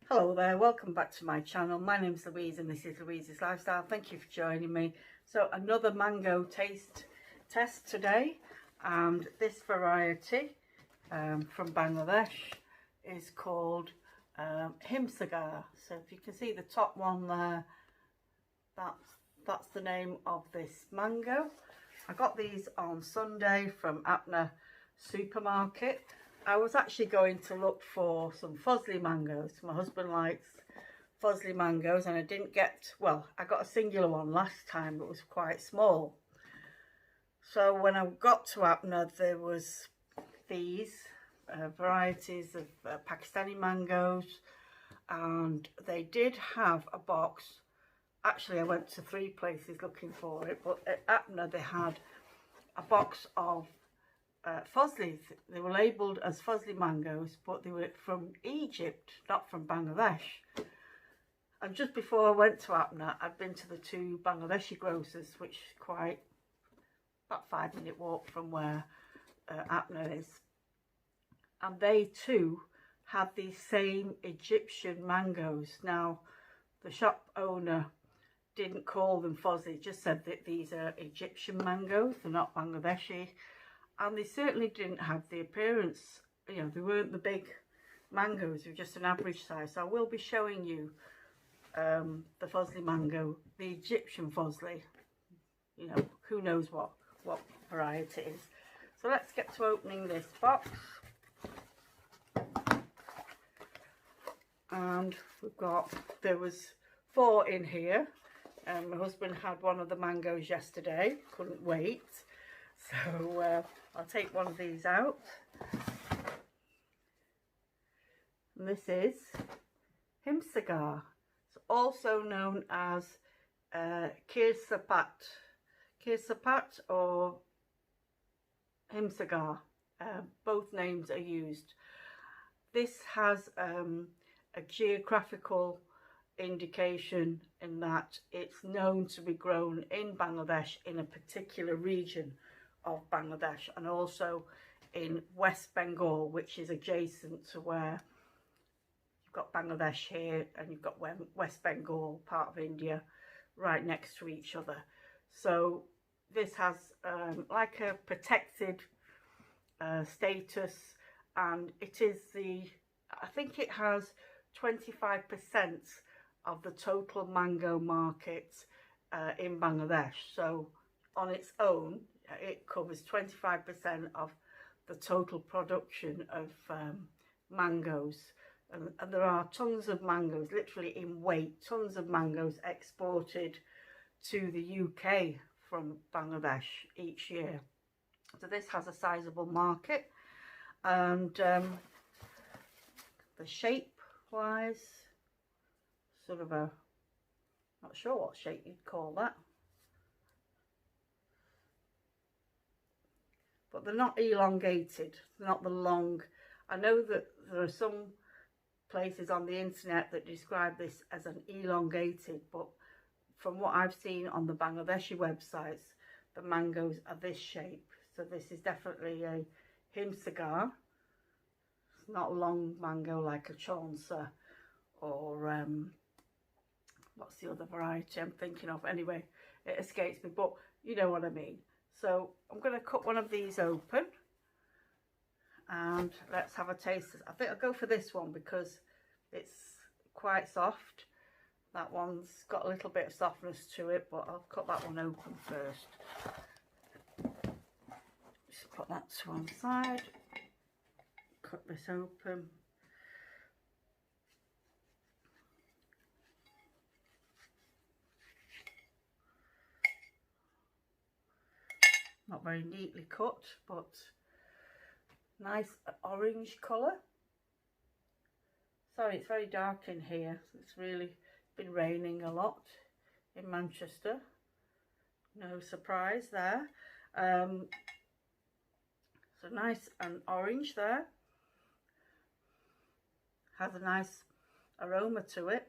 Hello there, welcome back to my channel. My name's Louise and this is Louise's Lifestyle. Thank you for joining me. So another mango taste test today, and this variety from Bangladesh is called Himsagar. So if you can see the top one there, that's the name of this mango. I got these on Sunday from Apna supermarket. I was actually going to look for some Fozli mangoes. My husband likes Fozli mangoes, and I didn't get, well, I got a singular one last time, but it was quite small. So when I got to Apna, there was these varieties of Pakistani mangoes, and they did have a box. Actually, I went to 3 places looking for it, but at Apna they had a box of Fozlis. They were labelled as Fozli mangoes, but they were from Egypt, not from Bangladesh. And just before I went to Apna, I'd been to the 2 Bangladeshi grocers, which is quite about 5-minute walk from where Apna is. And they too had these same Egyptian mangoes. Now, the shop owner didn't call them Fozli, just said that these are Egyptian mangoes, they're not Bangladeshi. And they certainly didn't have the appearance, you know, they weren't the big mangoes, they were just an average size. So I will be showing you the Fozli mango, the Egyptian Fozli, you know, who knows what variety it is. So let's get to opening this box. And we've got, there was 4 in here. My husband had one of the mangoes yesterday, couldn't wait. So I'll take one of these out. And this is Himsagar. It's also known as Kirsapat or Himsagar. Both names are used. This has a geographical indication in that it's known to be grown in Bangladesh, in a particular region of Bangladesh, and also in West Bengal, which is adjacent to where you've got Bangladesh here and you've got West Bengal, part of India, right next to each other. So this has like a protected status, and it is I think it has 25% of the total mango market in Bangladesh. So on its own, it covers 25% of the total production of mangoes. And there are tons of mangoes, literally in weight, tons of mangoes exported to the UK from Bangladesh each year. So this has a sizable market. And the shape wise, sort of a, not sure what shape you'd call that, but they're not elongated, they're not the long. I know that there are some places on the internet that describe this as an elongated, but from what I've seen on the Bangladeshi websites, the mangoes are this shape. So this is definitely a Himsagar. It's not a long mango like a Chonsa or what's the other variety I'm thinking of? Anyway, it escapes me, but you know what I mean. So I'm going to cut one of these open and let's have a taste. I think I'll go for this one because it's quite soft. That one's got a little bit of softness to it, but I'll cut that one open first. Just put that to one side. Cut this open. Not very neatly cut, but nice orange colour. Sorry, it's very dark in here. It's really been raining a lot in Manchester. No surprise there. So nice and orange there. Has a nice aroma to it.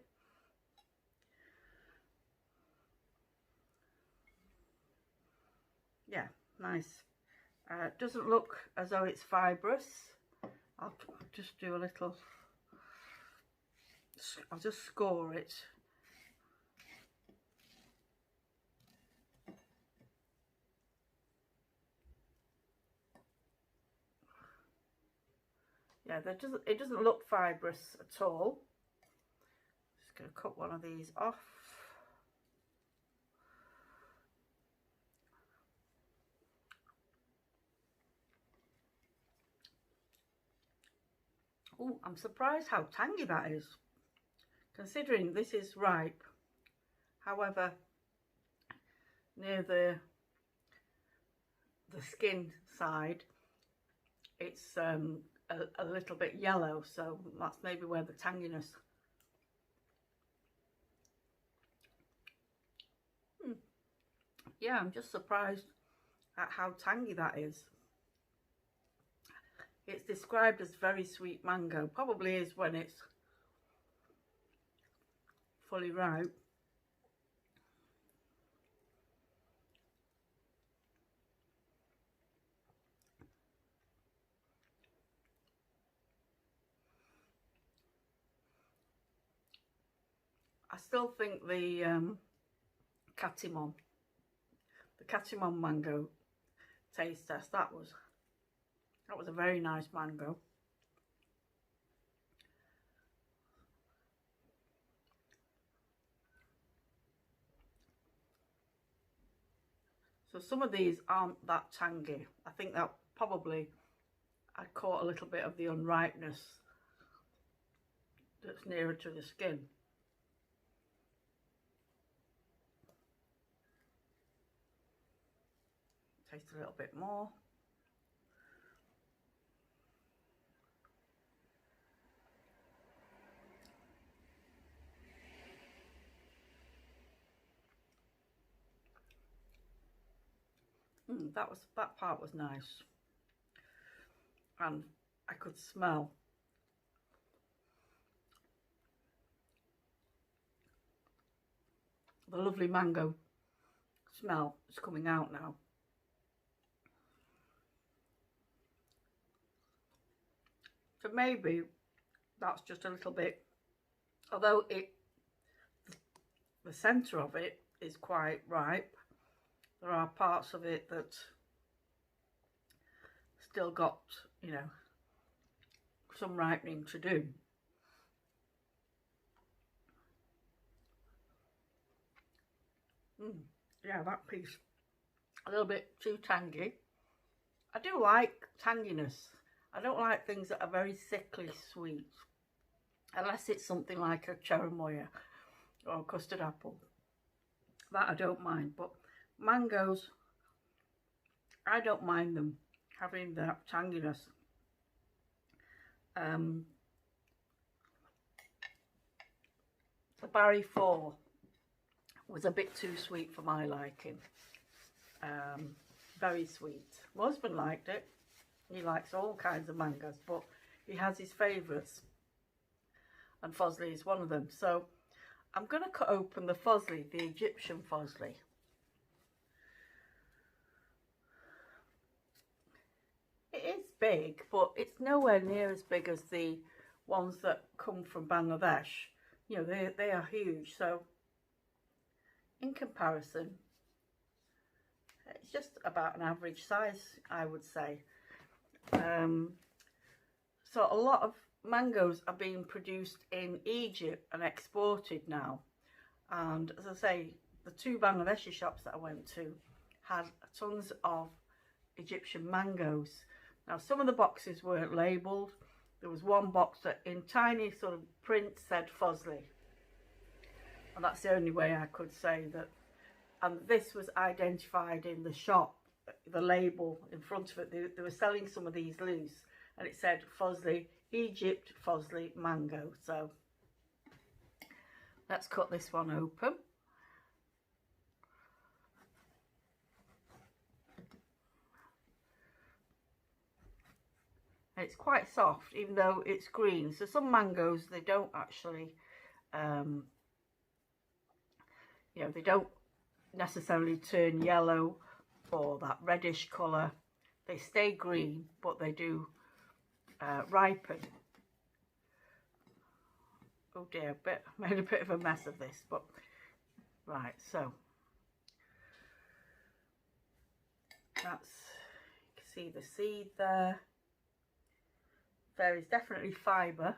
Yeah, nice. Doesn't look as though it's fibrous. I'll just do a little I'll just score it. Yeah, it doesn't look fibrous at all. Just going to cut one of these off. Oh, I'm surprised how tangy that is, considering this is ripe. However, near the skin side, it's a little bit yellow, so that's maybe where the tanginess. Yeah, I'm just surprised at how tangy that is. It's described as very sweet mango. Probably is when it's fully ripe. I still think the Catimon mango taste test, that was a very nice mango. So some of these aren't that tangy. I think that probably I caught a little bit of the unripeness that's nearer to the skin. Taste a little bit more. That part was nice, and I could smell the lovely mango smell is coming out now. So maybe that's just a little bit, although the centre of it is quite ripe, there are parts of it that still got, you know, some ripening to do. Yeah, that piece a little bit too tangy. I do like tanginess. I don't like things that are very sickly sweet, unless it's something like a cherimoya or a custard apple. That I don't mind, but mangoes, I don't mind them having that tanginess. The Barry 4 was a bit too sweet for my liking. Very sweet. My husband liked it. He likes all kinds of mangoes, but he has his favourites, and Fozli is one of them. So I'm going to cut open the Fozli, the Egyptian Fozli. It is big, but it's nowhere near as big as the ones that come from Bangladesh. You know, they are huge. So in comparison, it's just about an average size, I would say. So a lot of mangoes are being produced in Egypt and exported now. And as I say, the 2 Bangladeshi shops that I went to had tons of Egyptian mangoes. Now, some of the boxes weren't labelled. There was one box that in tiny sort of print said Fozli. And that's the only way I could say that. And this was identified in the shop, the label in front of it. They were selling some of these loose, and it said Fozli, Egypt Fozli mango. So let's cut this one open. And it's quite soft, even though it's green. So some mangoes, they don't actually, you know, they don't necessarily turn yellow or that reddish colour. They stay green, but they do ripen Oh dear, made a bit of a mess of this, but right, so that's, you can see the seed there. There is definitely fibre,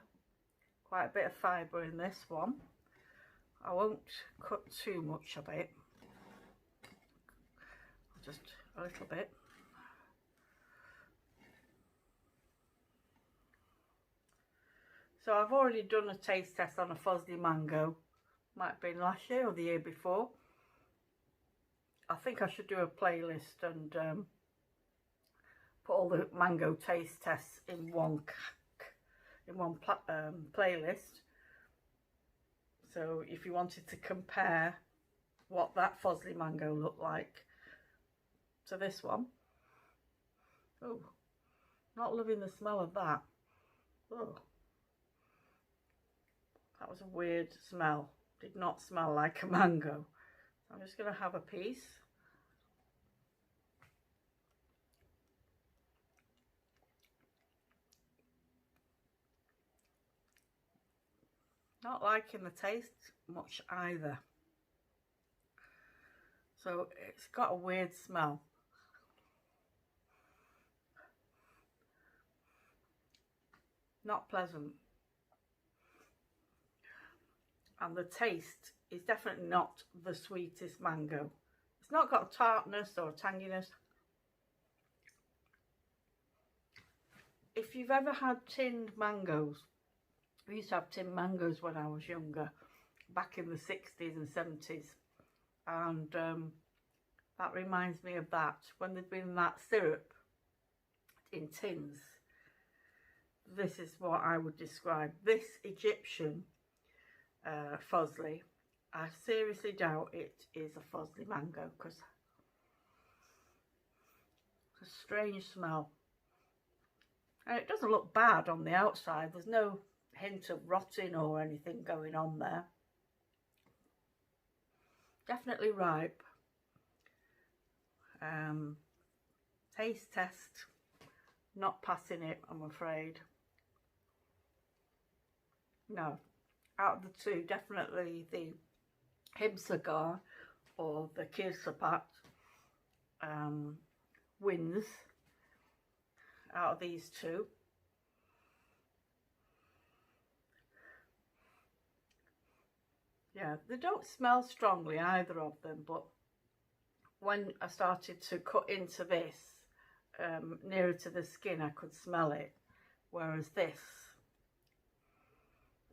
quite a bit of fibre in this one. I won't cut too much of it, just a little bit. So I've already done a taste test on a Fozli mango, might have been last year or the year before. I think I should do a playlist and put all the mango taste tests in one playlist. So if you wanted to compare what that Fozli mango looked like to this one. Oh, not loving the smell of that. Oh, that was a weird smell. Did not smell like a mango. I'm just going to have a piece. Not liking the taste much either. So it's got a weird smell. Not pleasant. And the taste is definitely not the sweetest mango. It's not got a tartness or a tanginess. If you've ever had tinned mangoes, we used to have tinned mangoes when I was younger, back in the 60s and 70s. And that reminds me of that. When there'd been that syrup in tins, this is what I would describe. This Egyptian Fozli, I seriously doubt it is a Fozli mango, because it's a strange smell. And it doesn't look bad on the outside. There's no hint of rotting or anything going on there. Definitely ripe. Taste test, not passing it, I'm afraid. No. Out of the two, definitely the Himsagar or the Kirsapat wins out of these two. Yeah, they don't smell strongly, either of them, but when I started to cut into this, nearer to the skin, I could smell it, whereas this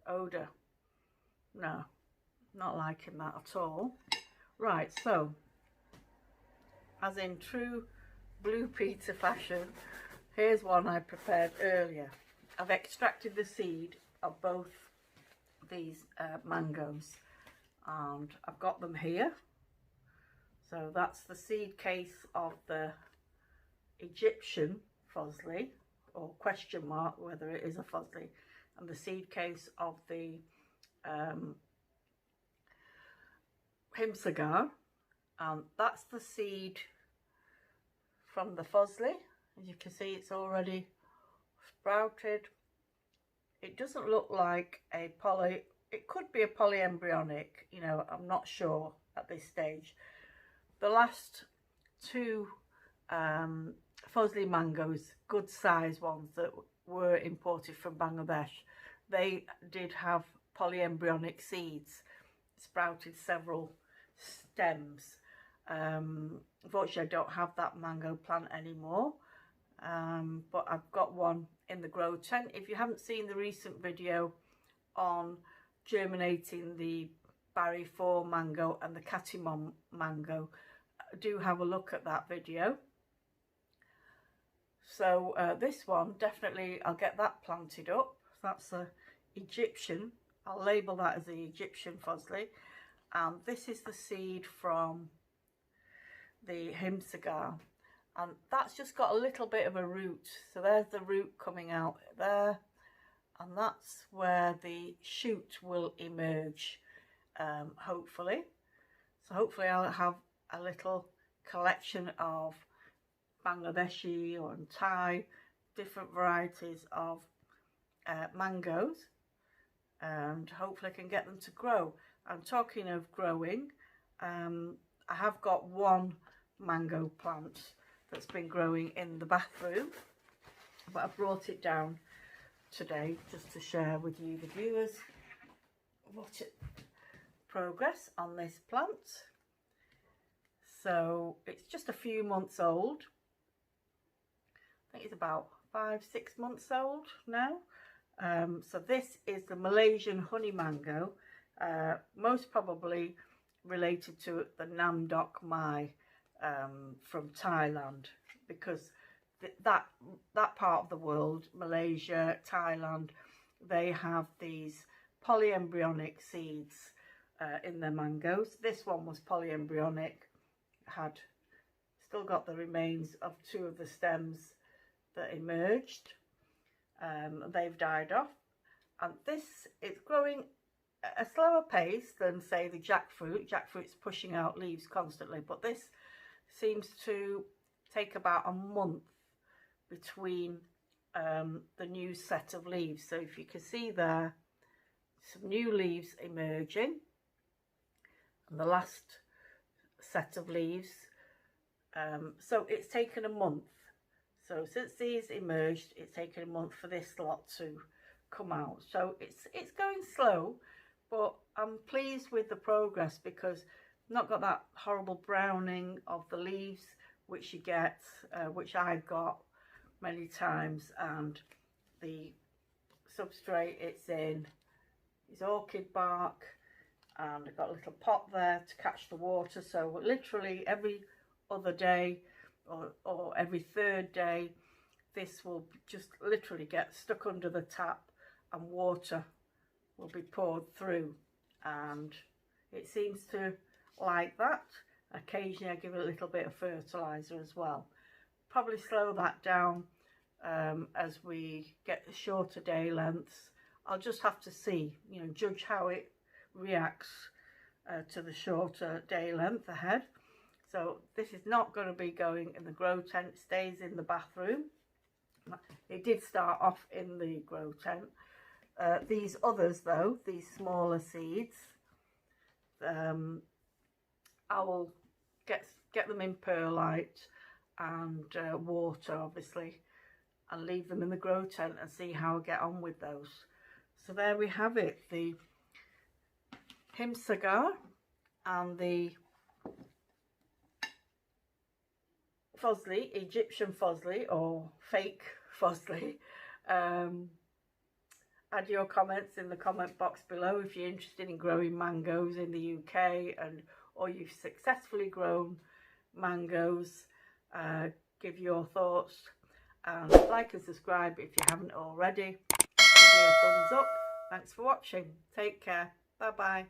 odour, no, not liking that at all. Right, so as in true Blue Peter fashion, here's one I prepared earlier. I've extracted the seed of both these mangoes and I've got them here. So that's the seed case of the Egyptian Fozli, or question mark whether it is a Fozli, and the seed case of the Himsagar, and that's the seed from the Fozli. As you can see, it's already sprouted. It doesn't look like a it could be a polyembryonic, you know, I'm not sure at this stage. The last two Fozli mangoes, good size ones that were imported from Bangladesh, they did have polyembryonic seeds, sprouted several stems. Unfortunately, I don't have that mango plant anymore, but I've got one in the grow tent. If you haven't seen the recent video on germinating the Barry 4 mango and the Katimon mango, do have a look at that video. So this one, definitely I'll get that planted up. That's a Egyptian, I'll label that as the Egyptian Fozli, and this is the seed from the Himsagar, and that's just got a little bit of a root. So there's the root coming out there, and that's where the shoot will emerge, hopefully. So hopefully I'll have a little collection of Bangladeshi or Thai, different varieties of mangoes and hopefully I can get them to grow. And talking of growing, I have got one mango plant that's been growing in the bathroom, but I brought it down today just to share with you, the viewers, progress on this plant. So it's just a few months old. I think it's about 5-6 months old now. So this is the Malaysian honey mango, most probably related to the Nam Dok Mai from Thailand, because that part of the world, Malaysia, Thailand, they have these polyembryonic seeds in their mangoes. This one was polyembryonic, had still got the remains of 2 of the stems that emerged. They've died off, and this is growing at a slower pace than, say, the jackfruit. Jackfruit's pushing out leaves constantly, but this seems to take about a month between the new set of leaves. So if you can see there, some new leaves emerging, and the last set of leaves. So it's taken a month. So since these emerged, it's taken a month for this lot to come out. So it's going slow, but I'm pleased with the progress, because I've not got that horrible browning of the leaves which you get, which I've got many times. And the substrate it's in is orchid bark, and I've got a little pot there to catch the water. So literally every other day or every 3rd day, this will just literally get stuck under the tap and water will be poured through, and it seems to like that. Occasionally I give it a little bit of fertilizer as well. Probably slow that down as we get the shorter day lengths. I'll just have to see, judge how it reacts to the shorter day length ahead. So this is not going to be going in the grow tent, it stays in the bathroom. It did start off in the grow tent. These others though, these smaller seeds, I will get them in perlite and water obviously, and leave them in the grow tent and see how I get on with those. So there we have it, the Himsagar and the Fozli, Egyptian Fozli or fake Fozli. Add your comments in the comment box below if you're interested in growing mangoes in the UK, or you've successfully grown mangoes. Give your thoughts, and like and subscribe if you haven't already. Give me a thumbs up. Thanks for watching. Take care. Bye bye.